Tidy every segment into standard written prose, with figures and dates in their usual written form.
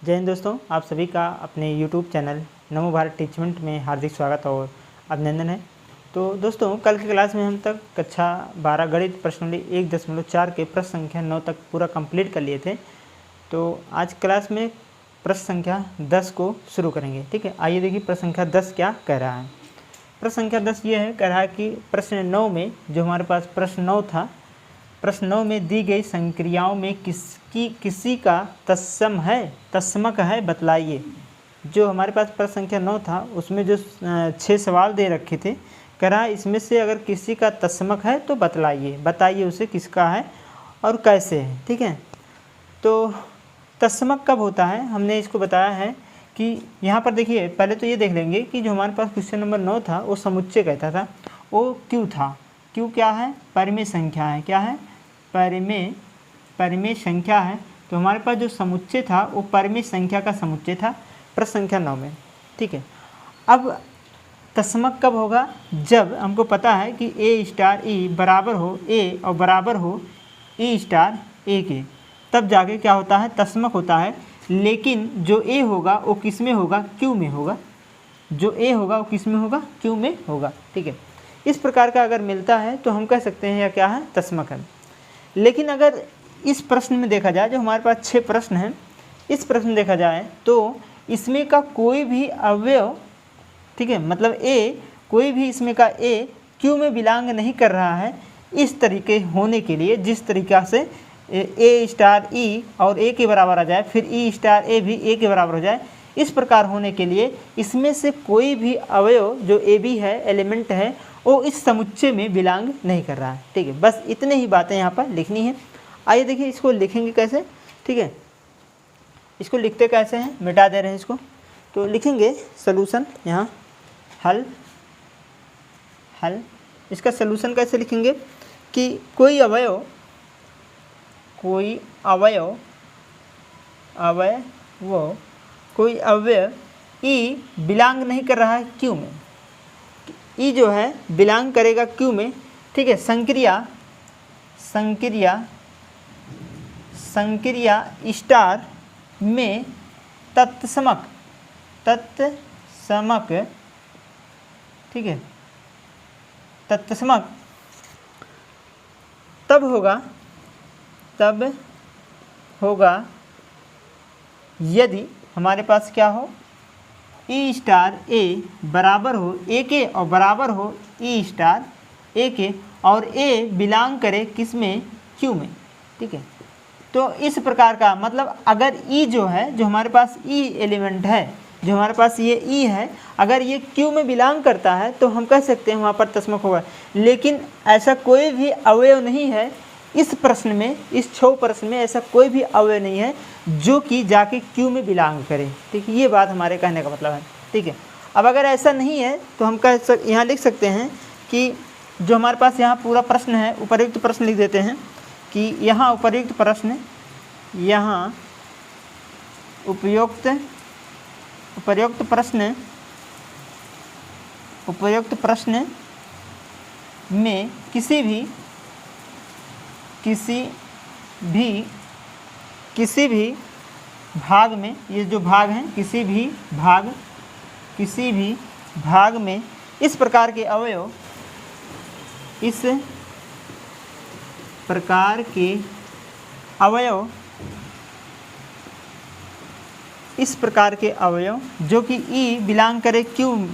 जय हिंद दोस्तों, आप सभी का अपने YouTube चैनल नमो भारत टीचमेंट में हार्दिक स्वागत और अभिनंदन है। तो दोस्तों, कल की क्लास में हम तक कक्षा 12 गणित प्रश्नावली 1.4 के प्रश्न संख्या 9 तक पूरा कंप्लीट कर लिए थे। तो आज क्लास में प्रश्न संख्या 10 को शुरू करेंगे। ठीक है, आइए देखिए प्रश्न संख्या 10 क्या कह रहा है। प्रश्न संख्या 10 ये है, कह रहा है कि प्रश्न 9 में जो हमारे पास प्रश्न 9 था, प्रश्न 9 में दी गई संक्रियाओं में किसी का तत्समक है बतलाइए। जो हमारे पास प्रश्न संख्या 9 था उसमें जो 6 सवाल दे रखे थे, कह रहा है इसमें से अगर किसी का तत्समक है तो बताइए उसे किसका है और कैसे है। ठीक है, तो तत्समक कब होता है हमने इसको बताया है कि यहाँ पर देखिए, पहले तो ये देख लेंगे कि जो हमारे पास क्वेश्चन नंबर 9 था वो समुच्चय कहता था, वो क्यों था। क्यों क्या है? परिमेय संख्या है। क्या है? परिमेय संख्या है। तो हमारे पास जो समुच्चय था वो परिमेय संख्या का समुच्चय था प्रश्न संख्या 9 में। ठीक है, अब तत्समक कब होगा? जब हमको पता है कि ए स्टार ई बराबर हो ए और बराबर हो ई स्टार ए के, तब जाके क्या होता है? तत्समक होता है। लेकिन जो ए होगा वो किस में होगा? क्यू में होगा। जो ए होगा वो किस में होगा? क्यू में होगा। ठीक है, इस प्रकार का अगर मिलता है तो हम कह सकते हैं यह क्या है? तत्समक है। लेकिन अगर इस प्रश्न में देखा जाए, जो हमारे पास 6 प्रश्न हैं, इस प्रश्न में देखा जाए तो इसमें का कोई भी अवयव, ठीक है, मतलब ए, कोई भी इसमें का ए क्यू में बिलोंग नहीं कर रहा है। इस तरीके होने के लिए, जिस तरीक़ा से ए स्टार ई और ए के बराबर आ जाए, फिर ई स्टार ए भी ए के बराबर हो जाए, इस प्रकार होने के लिए इसमें से कोई भी अवयव जो ए बी है, एलिमेंट है, वो इस समुच्चय में बिलोंग नहीं कर रहा है। ठीक है, बस इतने ही बातें यहाँ पर लिखनी है। आइए देखिए इसको लिखेंगे कैसे। ठीक है, इसको लिखते कैसे हैं, मिटा दे रहे हैं इसको। तो लिखेंगे सलूशन, यहाँ हल। इसका सलूशन कैसे लिखेंगे कि कोई अवयव ई बिलोंग नहीं कर रहा है क्यू में। ई जो है बिलोंग करेगा क्यू में। ठीक है, संक्रिया स्टार में तत्समक, ठीक है, तत्समक तब होगा यदि हमारे पास क्या हो? ई स्टार ए बराबर हो ए के और बराबर हो ई स्टार ए के, और ए बिलोंग करे किस में? क्यू में। ठीक है, तो इस प्रकार का मतलब अगर ई जो है, जो हमारे पास ई एलिमेंट है, जो हमारे पास ये ई है, अगर ये क्यू में बिलोंग करता है तो हम कह सकते हैं वहाँ पर तत्समक होगा। लेकिन ऐसा कोई भी अवयव नहीं है इस प्रश्न में, इस 6 प्रश्न में ऐसा कोई भी अवयव नहीं है जो कि जाके क्यू में बिलोंग करे। ठीक है, ये बात हमारे कहने का मतलब है। ठीक है, अब अगर ऐसा नहीं है तो हम यहाँ लिख सकते हैं कि जो हमारे पास यहाँ पूरा प्रश्न है, उपर्युक्त प्रश्न लिख देते हैं कि यहाँ उपयुक्त प्रश्न में किसी भी भाग में, ये जो भाग हैं, किसी भी भाग में इस प्रकार के अवयव, जो कि ई बिलोंग करे क्यू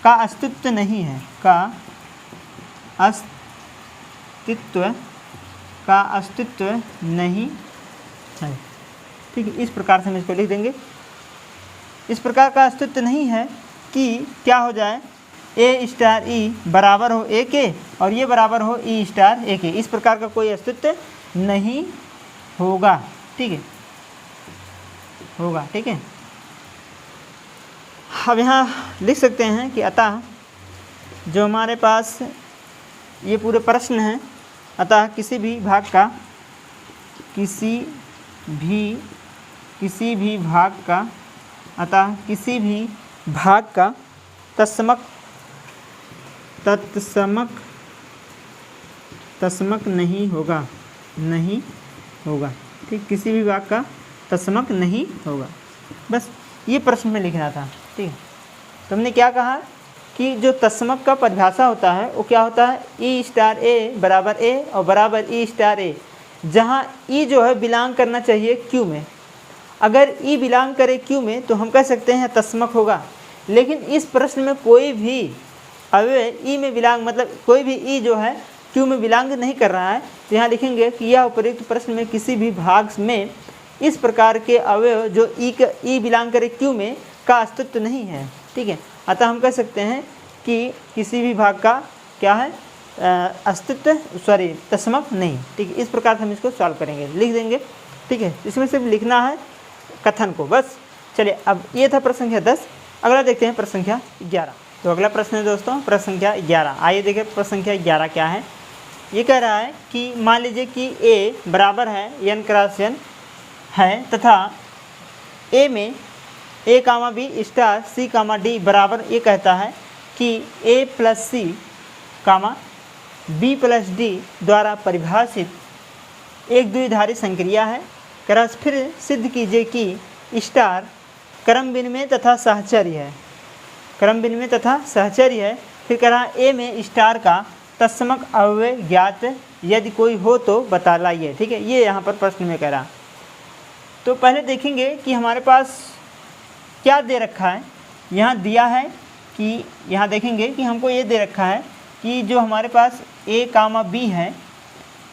का अस्तित्व नहीं है, अस्तित्व नहीं है। ठीक है, इस प्रकार से हम इसको लिख देंगे। इस प्रकार का अस्तित्व नहीं है कि क्या हो जाए? ए स्टार ई बराबर हो ए के और ये बराबर हो ई स्टार ए के, इस प्रकार का कोई अस्तित्व नहीं होगा। ठीक है, होगा। ठीक है, अब यहाँ लिख सकते हैं कि अतः जो हमारे पास ये पूरे प्रश्न हैं, अतः किसी भी भाग का तत्समक नहीं होगा। ठीक, किसी भी भाग का तत्समक नहीं होगा। बस ये प्रश्न में लिखना था। ठीक है, तो हमने क्या कहा कि जो तस्मक का परिभाषा होता है वो क्या होता है, ई स्टार ए बराबर ए और बराबर ई स्टार ए, जहाँ ई जो है बिलोंग करना चाहिए क्यू में। अगर ई बिलोंग करे क्यू में तो हम कह सकते हैं तस्मक होगा। लेकिन इस प्रश्न में कोई भी अवयव ई में बिलोंग, मतलब कोई भी ई जो है क्यू में बिलोंग नहीं कर रहा है, तो यहाँ लिखेंगे कि यह उपयुक्त प्रश्न में किसी भी भाग में इस प्रकार के अवयव जो ई बिलोंग करे क्यू में का अस्तित्व नहीं है। ठीक है, अतः हम कह सकते हैं कि किसी भी भाग का क्या है, अस्तित्व तस्मक नहीं। ठीक है, इस प्रकार से हम इसको सॉल्व करेंगे, लिख देंगे। ठीक है, इसमें सिर्फ लिखना है कथन को बस। चलिए, अब ये था प्रश्न संख्या 10। अगला देखते हैं प्रश्न संख्या 11। तो अगला प्रश्न है दोस्तों प्रश्न संख्या 11। आइए देखें प्रश्न संख्या 11 क्या है। ये कह रहा है कि मान लीजिए कि ए बराबर है n क्रॉस n है तथा ए में ए कामा बी स्टार सी कामा डी बराबर, ये कहता है कि ए प्लस सी कामा बी प्लस डी द्वारा परिभाषित एक द्विधारी संक्रिया है। क्रॉस फिर सिद्ध कीजिए कि स्टार क्रम विनिमय तथा सहचर्य है। क्रम विनिमय तथा सहचर्य है। फिर कह रहा ए में स्टार का तत्समक अव्यय ज्ञात यदि कोई हो तो बता लाइए। ठीक है, ये यहाँ पर प्रश्न में कह रहा। तो पहले देखेंगे कि हमारे पास क्या दे रखा है। यहाँ दिया है कि यहाँ देखेंगे कि हमको ये दे रखा है कि जो हमारे पास ए कामा बी है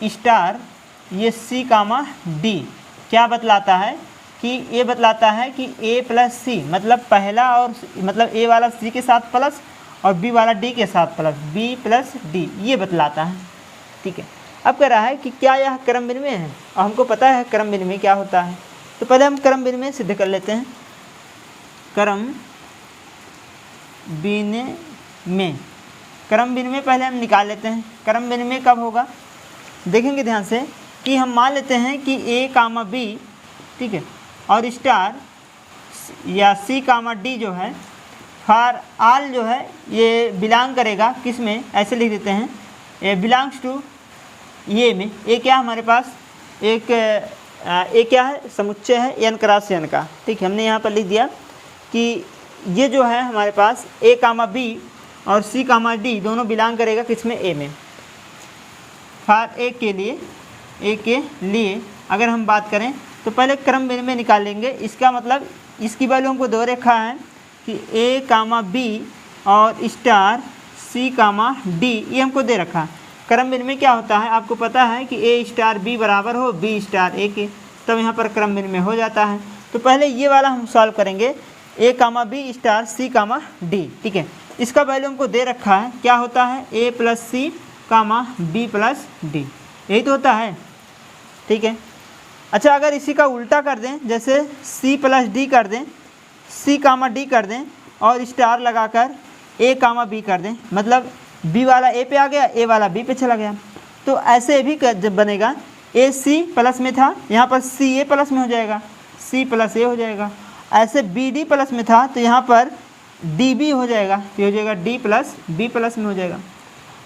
स्टार ये सी कामा डी क्या बतलाता है कि ये बतलाता है कि ए प्लस सी, मतलब पहला और मतलब ए वाला सी के साथ प्लस और बी वाला डी के साथ प्लस, बी प्लस डी, ये बतलाता है। ठीक है, अब कह रहा है कि क्या यह क्रम विनिमय है, और हमको पता है क्रम विनिमय क्या होता है। तो पहले हम क्रम विनिमय सिद्ध कर लेते हैं। क्रम विनिमय, क्रम विनिमय पहले हम निकाल लेते हैं। क्रम विनिमय कब होगा, देखेंगे ध्यान से कि हम मान लेते हैं कि ए कामा बी, ठीक है, और स्टार या सी कामा डी जो है फॉर ऑल जो है ये बिलोंग करेगा किस में, ऐसे लिख देते हैं ये बिलोंग्स टू ये में। ये क्या हमारे पास एक ये क्या है, समुच्चय है एन क्रॉस एन का। ठीक है, हमने यहाँ पर लिख दिया कि ये जो है हमारे पास ए कामा बी और सी कामा डी दोनों बिलोंग करेगा किस में, ए में। फॉर ए के लिए, ए के लिए अगर हम बात करें तो पहले क्रम विनिमय निकालेंगे। इसका मतलब इसकी वैल्यू हमको दो रखा है कि ए कामा बी और स्टार सी कामा डी, ये हमको दे रखा है। क्रम विनिमय क्या होता है, आपको पता है कि ए स्टार बी बराबर हो बी स्टार ए के, तब यहाँ पर क्रम विनिमय हो जाता है। तो पहले ये वाला हम सॉल्व करेंगे, ए कामा बी स्टार सी कामा डी। ठीक है, इसका वैल्यू हमको दे रखा है, क्या होता है ए प्लस सी कामा बी प्लस डी, यही तो होता है। ठीक है, अच्छा अगर इसी का उल्टा कर दें, जैसे सी प्लस डी कर दें, सी कामा डी कर दें और स्टार लगाकर ए कामा बी कर दें, मतलब बी वाला ए पे आ गया, ए वाला बी पे चला गया, तो ऐसे भी जब बनेगा ए सी प्लस में था, यहाँ पर सी ए प्लस में हो जाएगा, सी प्लस ए हो जाएगा। ऐसे बी डी प्लस में था तो यहाँ पर डी बी हो जाएगा, ये हो जाएगा डी प्लस बी प्लस में हो जाएगा।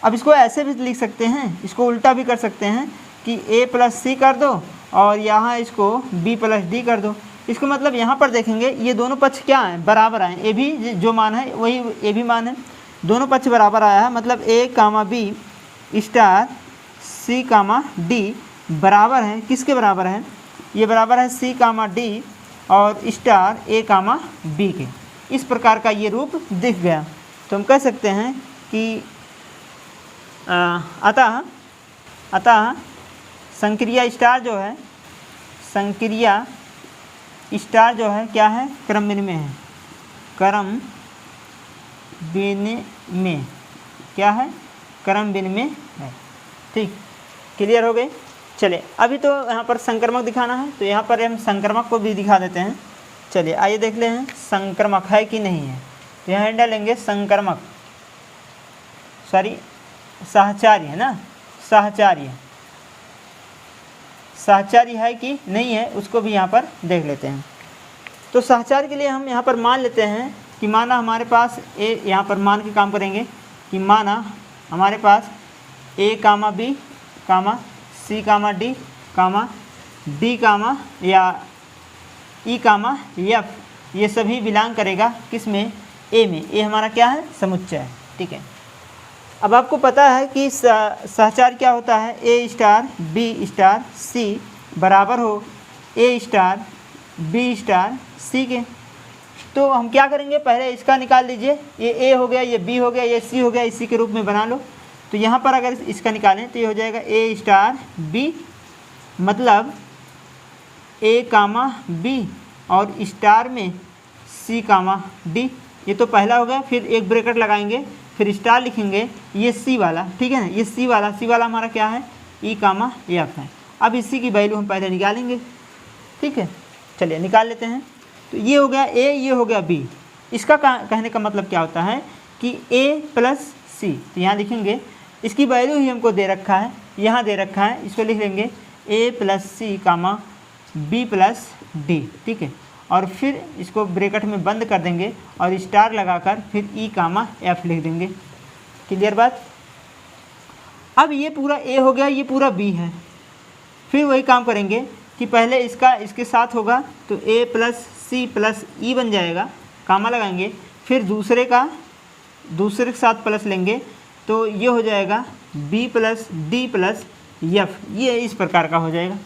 अब इसको ऐसे भी लिख सकते हैं, इसको उल्टा भी कर सकते हैं कि ए प्लस सी कर दो और यहाँ इसको बी प्लस डी कर दो। इसको मतलब यहाँ पर देखेंगे ये दोनों पक्ष क्या हैं, बराबर आए। ए भी जो मान है वही ए भी मान है, दोनों पक्ष बराबर आया है, मतलब ए कामा बी स्टार सी कामा डी बराबर है, किसके बराबर है, ये बराबर है सी कामा डी और स्टार ए कामा बी के। इस प्रकार का ये रूप दिख गया। तो हम कह सकते हैं कि अतः संक्रिया स्टार जो है, संक्रिया स्टार जो है क्या है, क्रम विनिमय है। क्रम विनिमय क्या है, क्रम विनिमय है। ठीक, क्लियर हो गए। चलिए अभी तो यहाँ पर संक्रमक दिखाना है, तो यहाँ पर हम संक्रमक को भी दिखा देते हैं। चलिए आइए देख ले हैं संक्रमक है कि नहीं है। तो यहाँ डालेंगे संक्रमक, सॉरी सहचार्य है ना, सहचार्य, सहचार्य है कि नहीं है उसको भी यहाँ पर देख लेते हैं। तो सहचार्य के लिए हम यहाँ पर मान लेते हैं कि माना हमारे पास ए, यहाँ पर मान के काम करेंगे कि माना हमारे पास ए कामा बी कामा सी कामा डी कामा डी कामा या ई कामा एफ, ये सभी बिलोंग करेगा किस में, ए में। ए हमारा क्या है, समुच्चय है, ठीक है। अब आपको पता है कि सहचार क्या होता है, ए स्टार बी स्टार सी बराबर हो ए स्टार बी स्टार सी के। तो हम क्या करेंगे, पहले इसका निकाल लीजिए, ये ए हो गया, ये बी हो गया, ये सी हो गया, इसी के रूप में बना लो। तो यहाँ पर अगर इसका निकालें तो ये हो जाएगा ए स्टार बी, मतलब ए कामा बी और स्टार में सी कामा डी। ये तो पहला हो गया, फिर एक ब्रैकेट लगाएंगे, फिर स्टार लिखेंगे, ये सी वाला, ठीक है ना, ये सी वाला हमारा क्या है, ई कामा एफ है। अब इसी की वैल्यू हम पहले निकालेंगे, ठीक है। चलिए निकाल लेते हैं। तो ये हो गया ए, ये हो गया बी। इसका कहने का मतलब क्या होता है कि ए प्लस सी, तो यहाँ लिखेंगे, इसकी वैल्यू ही हमको दे रखा है, यहाँ दे रखा है, इसको लिख लेंगे ए प्लस सी कामा बी प्लस डी, ठीक है। और फिर इसको ब्रैकेट में बंद कर देंगे और स्टार लगाकर फिर ई कामा एफ लिख देंगे। क्लियर बात। अब ये पूरा ए हो गया, ये पूरा बी है। फिर वही काम करेंगे कि पहले इसका इसके साथ होगा तो ए प्लस सी प्लस ई बन जाएगा, कामा लगाएंगे, फिर दूसरे के साथ प्लस लेंगे तो ये हो जाएगा B plus D plus F, ये इस प्रकार का हो जाएगा,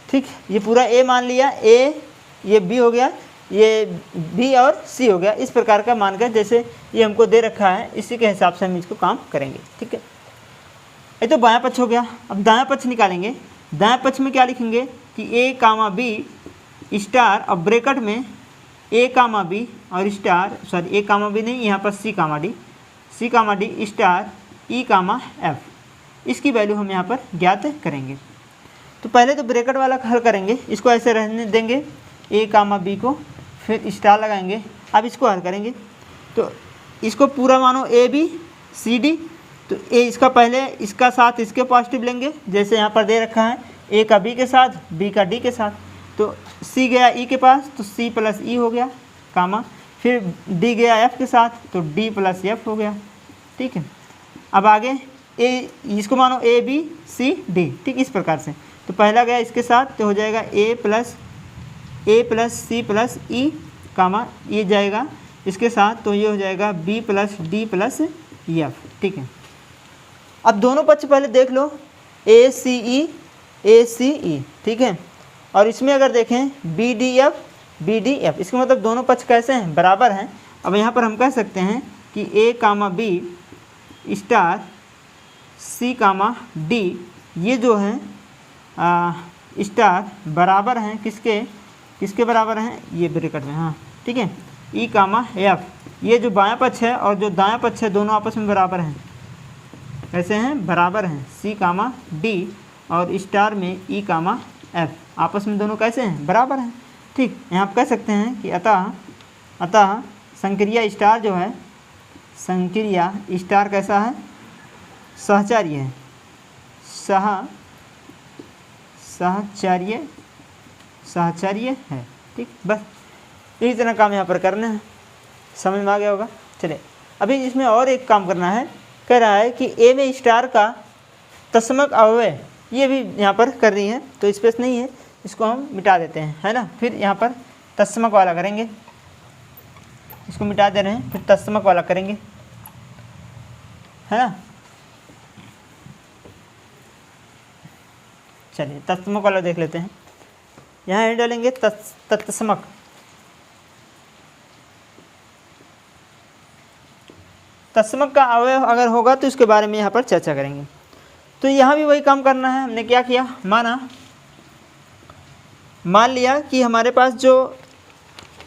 ठीक। ये पूरा ए मान लिया, ए ये बी हो गया, ये बी और सी हो गया, इस प्रकार का मानकर जैसे ये हमको दे रखा है इसी के हिसाब से हम इसको काम करेंगे, ठीक है। ये तो बायां पक्ष हो गया। अब दायां पक्ष निकालेंगे। दायां पक्ष में क्या लिखेंगे कि ए कामा बी स्टार, अब ब्रैकेट में ए कामा बी और स्टार, सॉरी ए कामा बी नहीं, यहाँ पर सी कामा डी स्टार ई कामा एफ, इसकी वैल्यू हम यहाँ पर ज्ञात करेंगे। तो पहले तो ब्रैकेट वाला हल करेंगे, इसको ऐसे रहने देंगे ए कामा बी को, फिर स्टार लगाएंगे। अब इसको हल करेंगे तो इसको पूरा मानो ए बी सी डी, तो ए इसका पहले इसका साथ इसके पॉजिटिव लेंगे, जैसे यहाँ पर दे रखा है, ए का बी के साथ, बी का डी के साथ, तो सी गया ई के पास तो सी प्लस ई हो गया कामा, फिर डी गया एफ के साथ तो डी प्लस एफ हो गया, ठीक है। अब आगे ए, इसको मानो ए बी सी डी, ठीक, इस प्रकार से। तो पहला गया इसके साथ तो हो जाएगा ए प्लस सी प्लस ई कामा, ये जाएगा इसके साथ तो ये हो जाएगा B plus D plus F, ठीक है। अब दोनों पक्ष पहले देख लो, ए सी ई, ठीक है। और इसमें अगर देखें बी डी एफ, इसका मतलब दोनों पक्ष कैसे हैं, बराबर हैं। अब यहाँ पर हम कह सकते हैं कि ए कामा बी स्टार सी कामा डी, ये जो है स्टार बराबर हैं किसके बराबर हैं, ये ब्रैकेट में, हाँ ठीक है, ई कामा एफ, ये जो बायां पक्ष है और जो दायां पक्ष है दोनों आपस में बराबर हैं, कैसे हैं, बराबर हैं। सी कामा डी और स्टार में ई कामा एफ, आपस में दोनों कैसे हैं, बराबर हैं, ठीक। यहाँ आप कह सकते हैं कि अतः संक्रिया स्टार जो है, संक्रिया स्टार कैसा है, सहचार्य है, सहचार्य है, ठीक। बस इसी तरह काम यहाँ पर करना है, समझ में आ गया होगा। चलिए अभी इसमें और एक काम करना है, कह रहा है कि ए में स्टार का तस्मक अव्यय, ये भी यहाँ पर कर रही है, तो स्पेस नहीं है, इसको हम मिटा देते हैं, है ना। फिर यहाँ पर तस्मक वाला करेंगे, इसको मिटा दे रहे हैं, फिर तस्मक वाला करेंगे, है ना। चलिए तत्समक वाला देख लेते हैं। यहाँ ही डालेंगे तत्समक, तत्समक का अवयव अगर होगा तो इसके बारे में यहाँ पर चर्चा करेंगे। तो यहाँ भी वही काम करना है। हमने क्या किया, मान लिया कि हमारे पास जो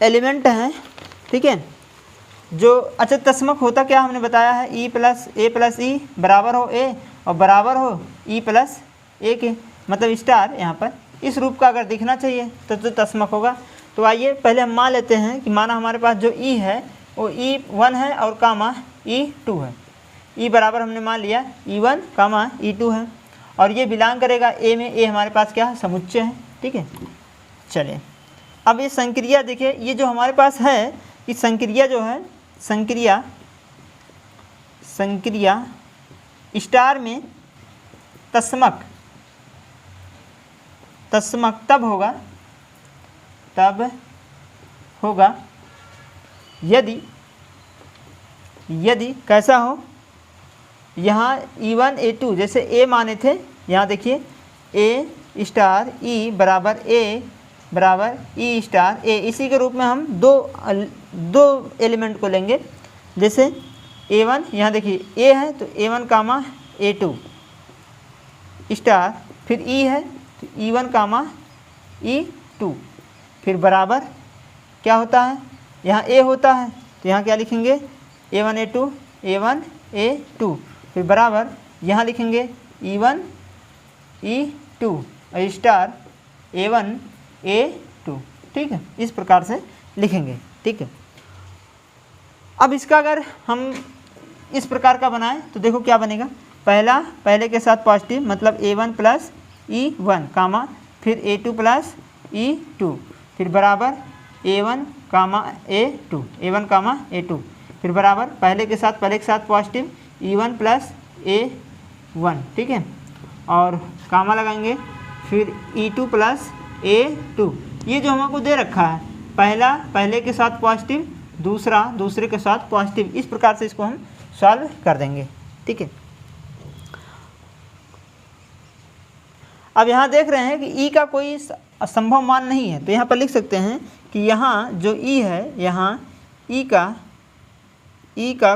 एलिमेंट हैं, ठीक है, जो अच्छा तत्समक होता क्या हमने बताया है, ई प्लस ई बराबर हो ए और बराबर हो ई प्लस ए के, मतलब स्टार यहाँ पर इस रूप का अगर दिखना चाहिए तो तत्समक होगा। तो आइए पहले हम मान लेते हैं कि माना हमारे पास जो ई है वो E1 है और कामा E2 है। ई बराबर हमने मान लिया E1 कामा E2 है और ये बिलोंग करेगा ए में। ए हमारे पास क्या है, समुच्चय है, ठीक है। चलिए अब ये संक्रिया देखिए, ये जो हमारे पास है कि संक्रिया जो है, संक्रिया स्टार में तत्समक तब होगा तब होगा यदि कैसा हो, यहाँ E1 E2 जैसे ए माने थे, यहाँ देखिए ए स्टार ई बराबर ए बराबर ई स्टार ए, इसी के रूप में हम दो एलिमेंट को लेंगे। जैसे A1 यहाँ देखिए ए है तो A1 कामा A2 स्टार, फिर ई है तो E1 कामा E2, फिर बराबर क्या होता है, यहाँ ए होता है तो यहाँ क्या लिखेंगे A1 A2 A1 A2, फिर बराबर यहाँ लिखेंगे E1 E2 और स्टार A1 A2। ठीक है, इस प्रकार से लिखेंगे। ठीक है, अब इसका अगर हम इस प्रकार का बनाएं तो देखो क्या बनेगा, पहले के साथ पॉजिटिव मतलब A1 प्लस E1 कामा फिर A2 प्लस E2, फिर बराबर A1 कामा A2 A1 कामा A2, फिर बराबर पहले के साथ पॉजिटिव E1 प्लस A1। ठीक है, और कामा लगाएंगे फिर E2 प्लस A2। ये जो हमको दे रखा है, पहले के साथ पॉजिटिव, दूसरे के साथ पॉजिटिव, इस प्रकार से इसको हम सॉल्व कर देंगे। ठीक है, अब यहाँ देख रहे हैं कि E का कोई असंभव मान नहीं है, तो यहाँ पर लिख सकते हैं कि यहाँ जो E है, यहाँ E का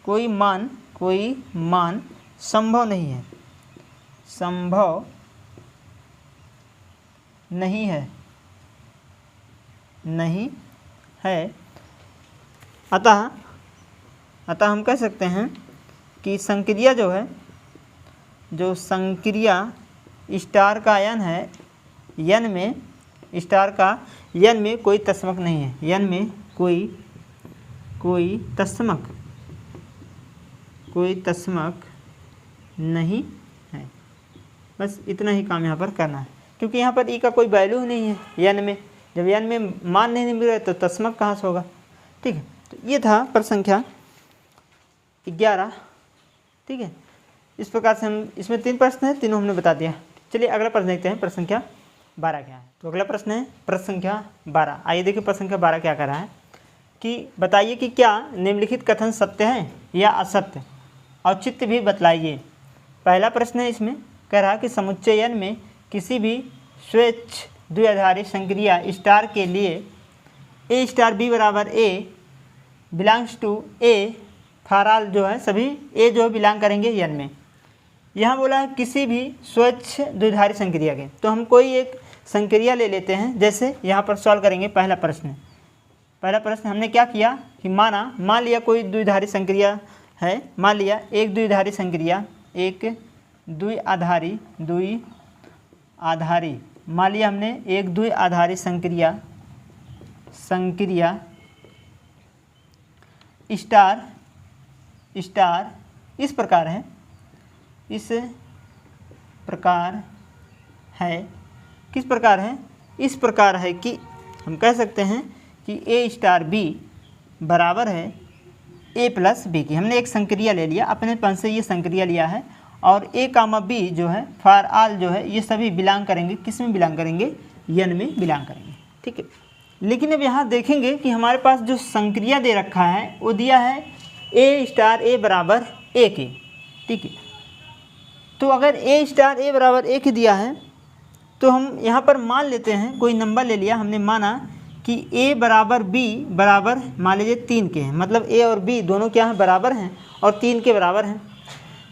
कोई मान संभव नहीं है, नहीं है। अतः हम कह सकते हैं कि संक्रिया जो संक्रिया स्टार का यन है, यन में स्टार का यन में कोई तस्मक नहीं है, यन में कोई तस्मक नहीं है। बस इतना ही काम यहाँ पर करना है, क्योंकि यहाँ पर ई का कोई वैल्यू नहीं है यन में, जब यन में मान नहीं मिल रहा तो तस्मक कहाँ से होगा। ठीक है, तो ये था प्रश्न संख्या 11। ठीक है, इस प्रकार से हम, इसमें 3 प्रश्न हैं, तीनों हमने बता दिया। चलिए अगला प्रश्न देखते हैं, प्रश्न संख्या 12 क्या है। तो अगला प्रश्न है प्रश्न संख्या 12। आइए देखिए प्रश्न संख्या 12 क्या कर रहा है कि बताइए कि क्या निम्नलिखित कथन सत्य है या असत्य, औचित्य भी बतलाइए। पहला प्रश्न है, इसमें कह रहा कि समुच्चयन में किसी भी स्वच्छ द्विआधारी संक्रिया स्टार के लिए ए स्टार बी बराबर A belongs to A for all जो है सभी ए जो है बिलोंग करेंगे यन में। यहाँ बोला है किसी भी स्वच्छ द्विआधारी संक्रिया के, तो हम कोई एक संक्रिया ले लेते हैं। जैसे यहाँ पर सॉल्व करेंगे पहला प्रश्न हमने क्या किया कि मान लिया कोई द्विआधारी संक्रिया है, मान लिया एक द्विआधारी संक्रिया, एक द्विआधारी मान लिया हमने एक द्विआधारी संक्रिया स्टार इस प्रकार है, इस प्रकार है कि हम कह सकते हैं कि ए स्टार बी बराबर है ए प्लस बी की। हमने एक संक्रिया ले लिया, अपने पन से ये संक्रिया लिया है, और ए कामा बी जो है फॉर ऑल जो है ये सभी बिलोंग करेंगे, किस में बिलोंग करेंगे, यन में बिलोंग करेंगे। ठीक है, लेकिन अब यहाँ देखेंगे कि हमारे पास जो संक्रिया दे रखा है वो दिया है ए स्टार ए बराबर ए के। ठीक है, तो अगर ए स्टार ए बराबर ए के दिया है तो हम यहाँ पर मान लेते हैं, कोई नंबर ले लिया, हमने माना कि ए बराबर बी बराबर मान लीजिए 3 के हैं, मतलब ए और बी दोनों क्या हैं, बराबर हैं और 3 के बराबर हैं।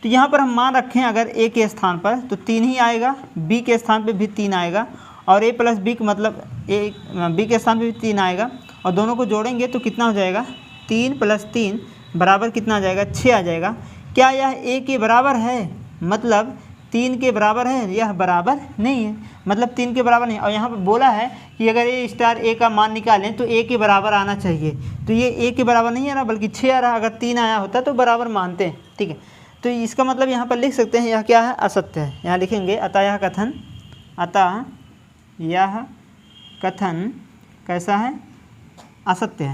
तो यहाँ पर हम मान रखें अगर ए के स्थान पर तो 3 ही आएगा, बी के स्थान पर भी 3 आएगा, और ए प्लस बी मतलब ए बी के स्थान पर भी 3 आएगा, और दोनों को जोड़ेंगे तो कितना हो जाएगा, 3 + 3 बराबर कितना आ जाएगा, 6 आ जाएगा। क्या यह ए के बराबर है, मतलब 3 के बराबर है, यह बराबर नहीं है, मतलब 3 के बराबर नहीं। और यहाँ पर बोला है कि अगर ए स्टार ए का मान निकालें तो ए के बराबर आना चाहिए, तो ये ए के बराबर नहीं आ रहा बल्कि 6 आ रहा। अगर 3 आया होता तो बराबर मानते हैं। ठीक है, तो इसका मतलब यहाँ पर लिख सकते हैं यह क्या है, असत्य है। यहाँ लिखेंगे अतः यह कथन कैसा है, असत्य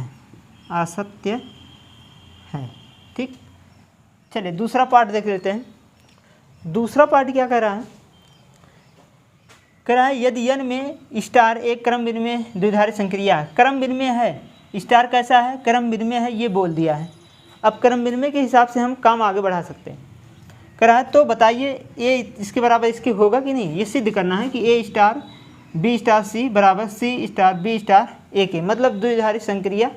है। ठीक, चलिए दूसरा पार्ट देख लेते हैं। दूसरा पार्ट क्या कह रहा है, कह रहा है यदि n में स्टार एक क्रम विनिमय द्विधारी संक्रिया क्रम विनिमय है, स्टार कैसा है, क्रम विनिमय है, ये बोल दिया है। अब क्रम विनिमय के हिसाब से हम काम आगे बढ़ा सकते हैं। कह रहा है तो बताइए ए इसके बराबर इसके होगा कि नहीं, ये सिद्ध करना है कि ए स्टार बी स्टार सी बराबर सी स्टार बी स्टार ए के, मतलब द्विधारी संक्रिया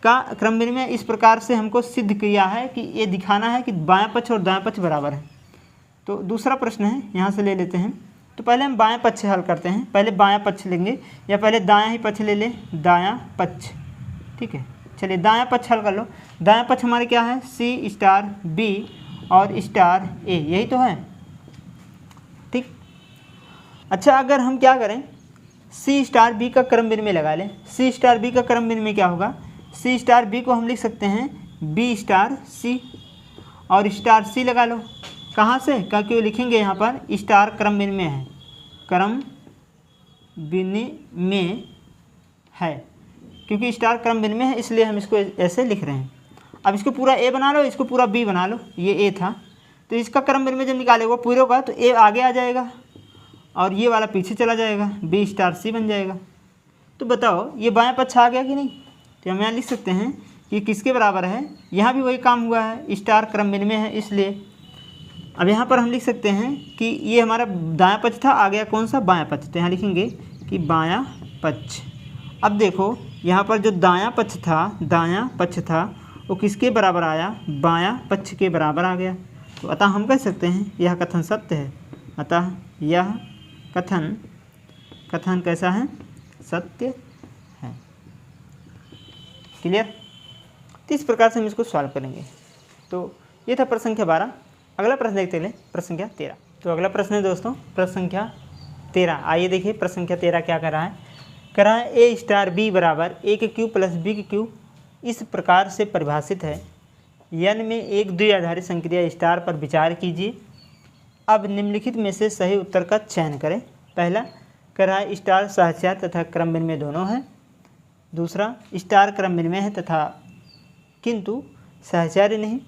का क्रम विनिमय इस प्रकार से हमको सिद्ध किया है कि ये दिखाना है कि बायां पक्ष और दायां पक्ष बराबर है। तो दूसरा प्रश्न है, यहाँ से ले लेते हैं। तो पहले हम बायां पक्ष हल करते हैं, पहले बायां पक्ष लेंगे या पहले दायां ही पक्ष ले लें, दायां पक्ष, ठीक है। चलिए दायां पक्ष हल कर लो। दायां पक्ष हमारे क्या है, सी स्टार बी और स्टार ए, यही तो है, ठीक। अच्छा अगर हम क्या करें, सी स्टार बी का क्रम विनिमय लगा लें। सी स्टार बी का क्रम विनिमय क्या होगा, सी स्टार बी को हम लिख सकते हैं बी स्टार सी और स्टार सी लगा लो। कहाँ से, क्योंकि लिखेंगे यहाँ पर स्टार क्रम विनिमय है, क्रम विनिमय है, क्योंकि स्टार क्रम विनिमय है इसलिए हम इसको ऐसे लिख रहे हैं। अब इसको पूरा ए बना लो, इसको पूरा बी बना लो, ये ए था तो इसका क्रम विनिमय जब निकालेगा पूरे का तो ए आगे आ जाएगा और ये वाला पीछे चला जाएगा, बी स्टार सी बन जाएगा। तो बताओ ये बायां पक्ष आ गया कि नहीं। तो हम यहाँ लिख सकते हैं कि किसके बराबर है, यहाँ भी वही काम हुआ है, स्टार क्रम विनिमय है इसलिए। अब यहाँ पर हम लिख सकते हैं कि ये हमारा दायां पक्ष था, आ गया कौन सा, बायां पक्ष। तो यहाँ लिखेंगे कि बायां पक्ष। अब देखो यहाँ पर जो दायां पक्ष था वो किसके बराबर आया, बायां पक्ष के बराबर आ गया। तो अतः हम कह सकते हैं यह कथन सत्य है, अतः यह कथन कैसा है, सत्य है। क्लियर। तो इस प्रकार से हम इसको सॉल्व करेंगे। तो ये था प्रश्न संख्या 12। अगला प्रश्न देखते हैं, प्रश्न संख्या 13। तो अगला प्रश्न है दोस्तों प्रश्न संख्या 13। आइए देखिए प्रश्न संख्या 13 क्या कर रहा है। कह रहा है ए स्टार बी बराबर ए के क्यूब प्लस बी के क्यूब इस प्रकार से परिभाषित है। n में एक द्विआधारी संक्रिया स्टार पर विचार कीजिए। अब निम्नलिखित में से सही उत्तर का चयन करें। पहला कह रहा है स्टार सहचार्य तथा क्रम विनिमय दोनों है। दूसरा स्टार क्रम विनिमय है तथा किंतु सहचार्य नहीं।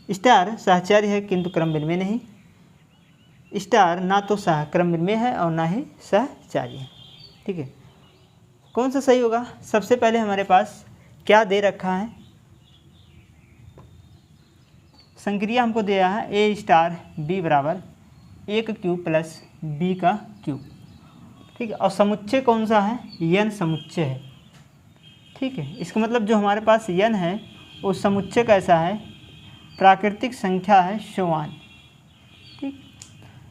स्टार सहचार्य है किंतु क्रम विनिमय नहीं। स्टार ना तो सह क्रम विनिमय है और ना ही सहचार्य है। ठीक है, कौन सा सही होगा। सबसे पहले हमारे पास क्या दे रखा है, संक्रिया हमको दिया है ए स्टार बी बराबर ए का क्यूब प्लस बी का क्यूब। ठीक है, और समुच्चय कौन सा है, n समुच्चय है। ठीक है, इसका मतलब जो हमारे पास n है वो समुच्चय कैसा है, प्राकृतिक संख्या है शोवान। ठीक,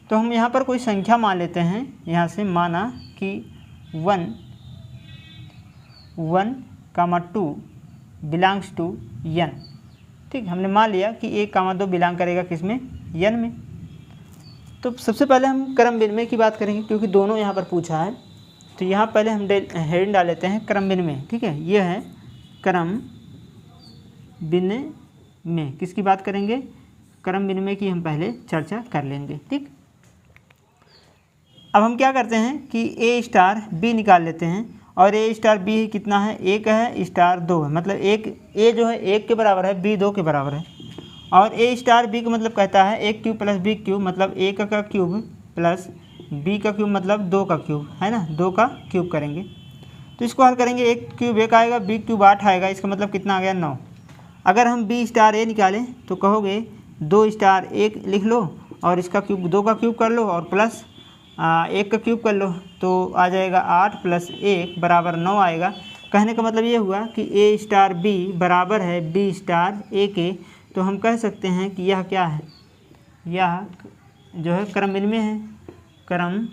तो हम यहाँ पर कोई संख्या मान लेते हैं। यहाँ से माना कि 1,2 बिलोंग्स टू n। ठीक, हमने मान लिया कि 1,2 बिलोंग करेगा किसमें, n में। तो सबसे पहले हम क्रम विनिमय की बात करेंगे क्योंकि दोनों यहाँ पर पूछा है। तो यहाँ पहले हम हेडिंग डाल लेते हैं क्रम विनिमय। ठीक है, ये है क्रम विनिमय। किसकी बात करेंगे, क्रम विनिमय की हम पहले चर्चा कर लेंगे। ठीक, अब हम क्या करते हैं कि ए स्टार बी निकाल लेते हैं और ए स्टार बी कितना है, 1 है, स्टार 2 है, मतलब एक ए जो है 1 के बराबर है, बी 2 के बराबर है। और ए स्टार बी का मतलब कहता है 1 क्यूब प्लस बी क्यूब, मतलब 1 का क्यूब प्लस बी का क्यूब मतलब 2 का क्यूब, है ना, 2 का क्यूब करेंगे। तो इसको हल करेंगे, 1 क्यूब 1 आएगा, बी क्यूब 8 आएगा, इसका मतलब कितना आ गया 9। अगर हम बी स्टार ए निकालें तो कहोगे 2 स्टार 1 लिख लो और इसका क्यूब 2 का क्यूब कर लो और प्लस 1 का क्यूब कर लो, तो आ जाएगा 8 प्लस 1 बराबर 9 आएगा। कहने का मतलब ये हुआ कि ए स्टार बी बराबर है बी स्टार ए के। तो हम कह सकते हैं कि यह क्या है, यह जो है क्रम विनिमय है। क्रम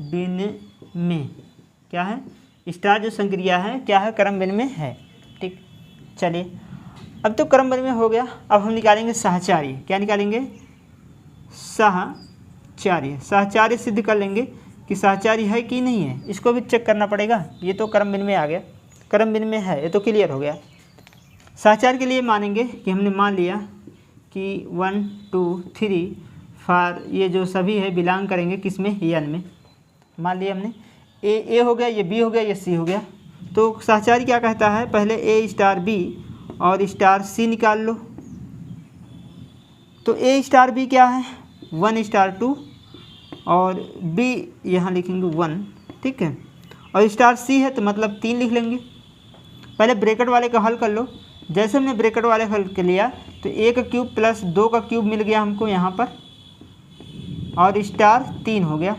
विनिमय क्या है, स्टार जो संक्रिया है क्या है, क्रम विनिमय है। ठीक, चलिए अब तो क्रम विनिमय हो गया। अब हम निकालेंगे सहचार्य। क्या निकालेंगे, सहचार्य सिद्ध कर लेंगे कि सहचार्य है कि नहीं है, इसको भी चेक करना पड़ेगा। ये तो क्रम विनिमय आ गया, क्रम विनिमय है, ये तो क्लियर हो गया। सहचार्य के लिए मानेंगे कि हमने मान लिया कि 1 2 3 4 ये जो सभी है बिलोंग करेंगे किसमें, n में। मान लिया हमने ए हो गया, ये बी हो गया, ये सी हो गया। तो सहचार्य क्या कहता है, पहले ए स्टार बी और स्टार सी निकाल लो। तो ए स्टार बी क्या है, 1 स्टार 2 और बी यहाँ लिखेंगे 1, ठीक है, और स्टार सी है तो मतलब 3 लिख लेंगे। पहले ब्रैकेट वाले का हल कर लो। जैसे हमने ब्रैकेट वाले हल कर लिया तो ए का क्यूब प्लस 2 का क्यूब मिल गया हमको यहाँ पर, और स्टार 3 हो गया।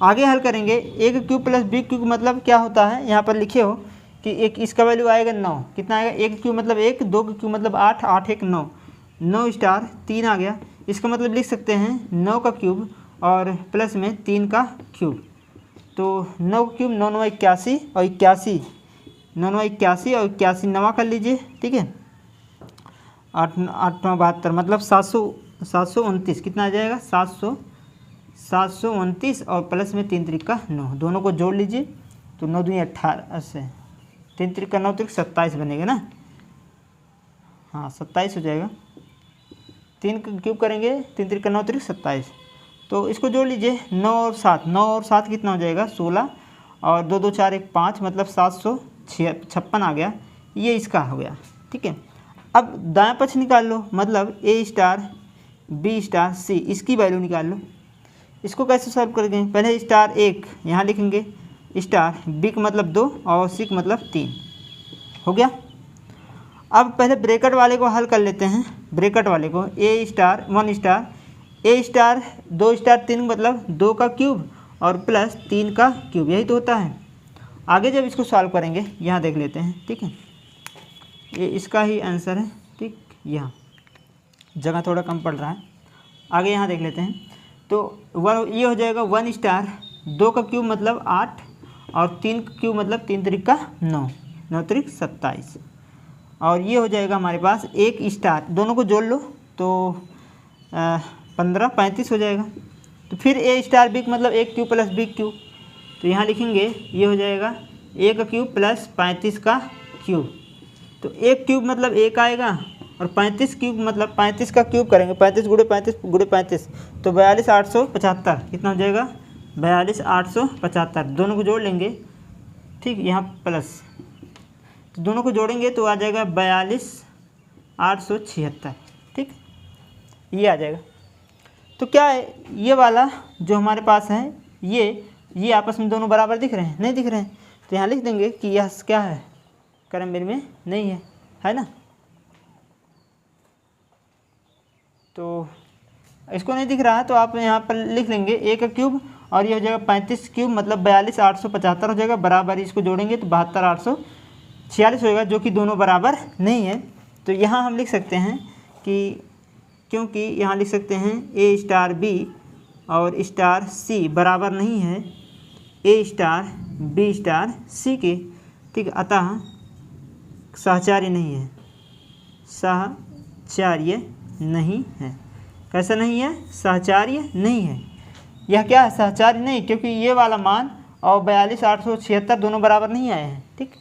आगे हल करेंगे, ए का क्यूब प्लस बी क्यूब मतलब क्या होता है, यहाँ पर लिखे हो कि एक इसका वैल्यू आएगा 9। कितना आएगा, ए का क्यूब मतलब 1, 2 का क्यूब मतलब 8, 8 1 9, 9 स्टार 3 आ गया। इसका मतलब लिख सकते हैं 9 का क्यूब और प्लस में 3 का क्यूब, तो 9 का क्यूब 9 9 81 और 81, 9 9 81 और 81 9 कर लीजिए, ठीक है, 8 8 9 72 मतलब 729। कितना आ जाएगा, 729 और प्लस में 3 3 का 9, दोनों को जोड़ लीजिए तो 9 दूनी 18 से 3 3 का 9 3 27 बनेगा ना, हाँ 27 हो जाएगा। 3 का क्यूब करेंगे, 3 3 का 9 3 27, तो इसको जोड़ लीजिए 9 और 7, 9 और 7 कितना हो जाएगा 16, और 2 2 4 1 5 मतलब 756 आ गया। ये इसका हो गया, ठीक है। अब दाएं पक्ष निकाल लो, मतलब ए स्टार बी स्टार सी, इसकी वैल्यू निकाल लो। इसको कैसे सॉल्व करेंगे, पहले स्टार 1 यहाँ लिखेंगे, स्टार बी का मतलब 2 और सी का मतलब 3 हो गया। अब पहले ब्रैकेट वाले को हल कर लेते हैं। ब्रैकेट वाले को ए स्टार 1 स्टार, ए स्टार 2 स्टार 3 मतलब 2 का क्यूब और प्लस 3 का क्यूब, यही तो होता है। आगे जब इसको सॉल्व करेंगे यहाँ देख लेते हैं, ठीक है, ये इसका ही आंसर है, ठीक, यहाँ जगह थोड़ा कम पड़ रहा है। आगे यहाँ देख लेते हैं, तो ये हो जाएगा 1 स्टार 2 का क्यूब मतलब 8 और 3 का क्यूब मतलब 3 3 का 9, 9 3 27, और ये हो जाएगा हमारे पास 1 स्टार, दोनों को जोड़ लो तो 15 35 हो जाएगा। तो फिर ए स्टार बी मतलब 1 क्यूब प्लस बी क्यूब, तो यहाँ लिखेंगे ये हो जाएगा 1 का क्यूब प्लस 35 का क्यूब, तो 1 क्यूब मतलब 1 आएगा और 35 क्यूब मतलब 35 का क्यूब करेंगे, 35 गुणे 35 गुणे 35 तो 42 875, कितना हो जाएगा 42 875, दोनों को जोड़ लेंगे, ठीक, यहाँ प्लस, तो दोनों को जोड़ेंगे तो आ जाएगा 42 876, ठीक, ये आ जाएगा। तो क्या है, ये वाला जो हमारे पास है ये आपस में दोनों बराबर दिख रहे हैं, नहीं दिख रहे हैं, तो यहाँ लिख देंगे कि यह क्या है, क्रमवेर में नहीं है ना। तो इसको नहीं दिख रहा है तो आप यहाँ पर लिख लेंगे ए का क्यूब और ये हो जाएगा 35 क्यूब मतलब 42 875 हो जाएगा, बराबर इसको जोड़ेंगे तो 72 846 होएगा, जो कि दोनों बराबर नहीं है। तो यहाँ हम लिख सकते हैं कि, क्योंकि यहाँ लिख सकते हैं ए स्टार बी और स्टार सी बराबर नहीं है ए स्टार बी स्टार सी के, ठीक, अतः सहचार्य नहीं है, सहचार्य नहीं है। कैसा नहीं है, सहचार्य नहीं है। यह क्या है, सहचार्य नहीं, क्योंकि ये वाला मान और 42 876 दोनों बराबर नहीं आए हैं, ठीक।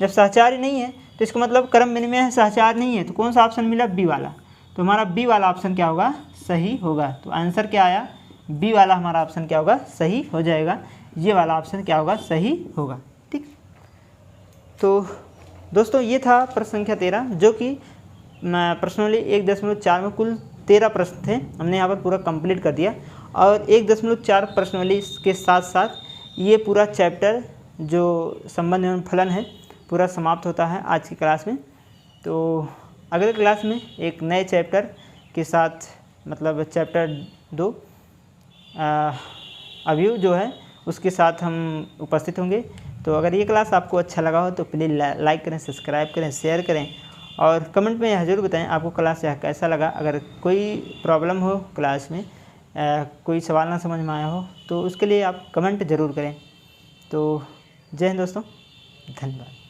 जब सहचार्य नहीं है तो इसका मतलब क्रम विनिमय है, सहचार्य नहीं है, तो कौन सा ऑप्शन मिला, बी वाला। तो हमारा बी वाला ऑप्शन क्या होगा, सही होगा। तो आंसर क्या आया, बी वाला हमारा ऑप्शन क्या होगा, सही हो जाएगा। ये वाला ऑप्शन क्या होगा, सही होगा, ठीक। तो दोस्तों ये था प्रश्न संख्या 13, जो कि पर्सनली 1.4 में कुल 13 प्रश्न थे, हमने यहाँ पर पूरा कंप्लीट कर दिया। और 1.4 प्रश्नावली के साथ साथ ये पूरा चैप्टर जो संबंध एवं फलन है पूरा समाप्त होता है आज की क्लास में। तो अगले क्लास में एक नए चैप्टर के साथ, मतलब चैप्टर 2 अव्यू जो है उसके साथ हम उपस्थित होंगे। तो अगर ये क्लास आपको अच्छा लगा हो तो प्लीज़ लाइक करें, सब्सक्राइब करें, शेयर करें और कमेंट में यह ज़रूर बताएं आपको क्लास यह कैसा लगा। अगर कोई प्रॉब्लम हो क्लास में, कोई सवाल ना समझ में आया हो तो उसके लिए आप कमेंट ज़रूर करें। तो जय हिंद दोस्तों, धन्यवाद।